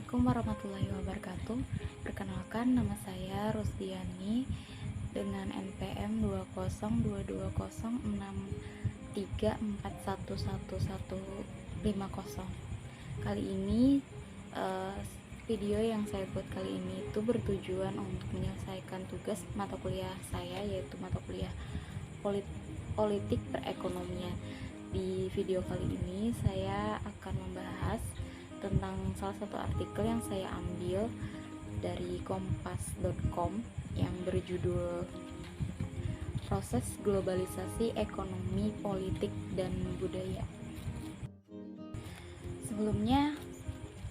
Assalamualaikum warahmatullahi wabarakatuh. Perkenalkan, nama saya Rusdiani dengan NPM 20206341150. Kali ini video yang saya buat kali ini itu bertujuan untuk menyelesaikan tugas mata kuliah saya, yaitu mata kuliah politik perekonomian. Di video kali ini saya akan membahas tentang salah satu artikel yang saya ambil dari kompas.com yang berjudul Proses Globalisasi Ekonomi, Politik, dan Budaya. Sebelumnya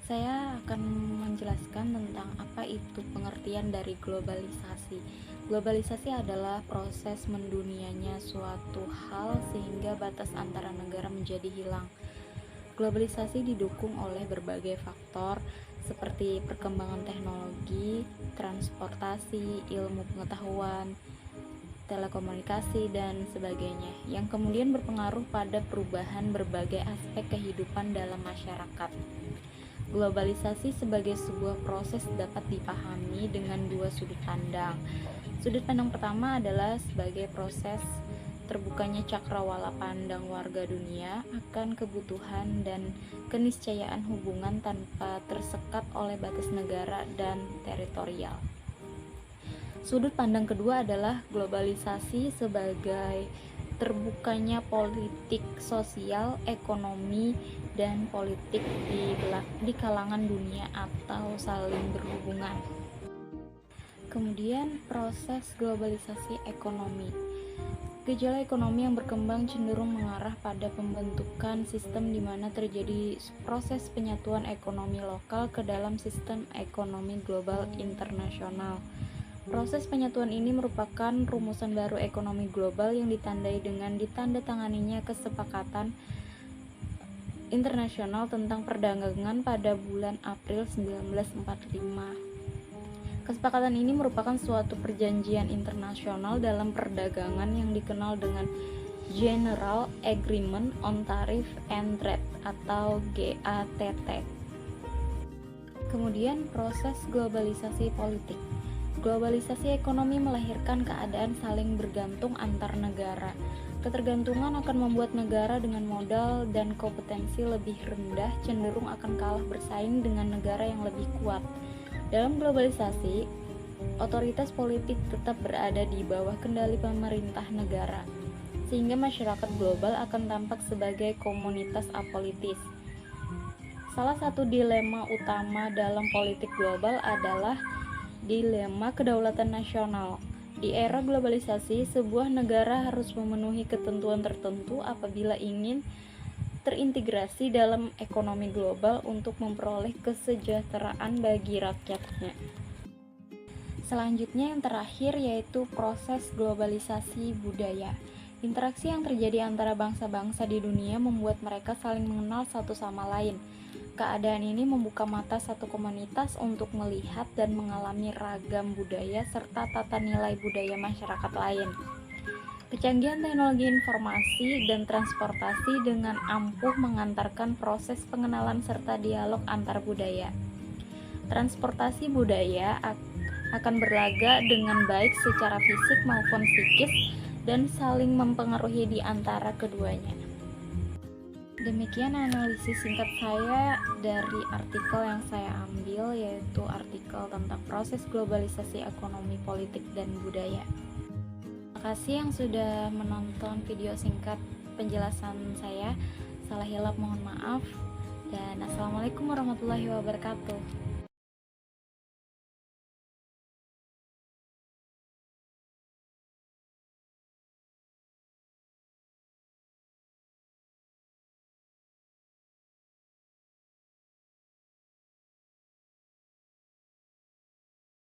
saya akan menjelaskan tentang apa itu pengertian dari globalisasi. Globalisasi adalah proses mendunianya suatu hal sehingga batas antara negara menjadi hilang. Globalisasi didukung oleh berbagai faktor seperti perkembangan teknologi, transportasi, ilmu pengetahuan, telekomunikasi, dan sebagainya, yang kemudian berpengaruh pada perubahan berbagai aspek kehidupan dalam masyarakat. Globalisasi sebagai sebuah proses dapat dipahami dengan dua sudut pandang. Sudut pandang pertama adalah sebagai proses terbukanya cakrawala pandang warga dunia akan kebutuhan dan keniscayaan hubungan tanpa tersekat oleh batas negara dan teritorial. Sudut pandang kedua adalah globalisasi sebagai terbukanya politik sosial, ekonomi, dan politik di kalangan dunia atau saling berhubungan. Kemudian proses globalisasi ekonomi. Gejala ekonomi yang berkembang cenderung mengarah pada pembentukan sistem di mana terjadi proses penyatuan ekonomi lokal ke dalam sistem ekonomi global internasional. Proses penyatuan ini merupakan rumusan baru ekonomi global yang ditandai dengan ditandatanganinya kesepakatan internasional tentang perdagangan pada bulan April 1945. Kesepakatan ini merupakan suatu perjanjian internasional dalam perdagangan yang dikenal dengan General Agreement on Tariff and Trade atau GATT. Kemudian proses globalisasi politik. Globalisasi ekonomi melahirkan keadaan saling bergantung antar negara. Ketergantungan akan membuat negara dengan modal dan kompetensi lebih rendah cenderung akan kalah bersaing dengan negara yang lebih kuat. Dalam globalisasi, otoritas politik tetap berada di bawah kendali pemerintah negara, sehingga masyarakat global akan tampak sebagai komunitas apolitis. Salah satu dilema utama dalam politik global adalah dilema kedaulatan nasional. Di era globalisasi, sebuah negara harus memenuhi ketentuan tertentu apabila ingin terintegrasi dalam ekonomi global untuk memperoleh kesejahteraan bagi rakyatnya. Selanjutnya yang terakhir yaitu proses globalisasi budaya. Interaksi yang terjadi antara bangsa-bangsa di dunia membuat mereka saling mengenal satu sama lain. Keadaan ini membuka mata satu komunitas untuk melihat dan mengalami ragam budaya serta tata nilai budaya masyarakat lain. Kecanggihan teknologi informasi dan transportasi dengan ampuh mengantarkan proses pengenalan serta dialog antar budaya. Transportasi budaya akan berlaga dengan baik secara fisik maupun psikis dan saling mempengaruhi di antara keduanya. Demikian analisis singkat saya dari artikel yang saya ambil, yaitu artikel tentang proses globalisasi ekonomi, politik, dan budaya. Terima kasih yang sudah menonton video singkat penjelasan saya. Salah hilap mohon maaf, dan assalamualaikum warahmatullahi wabarakatuh.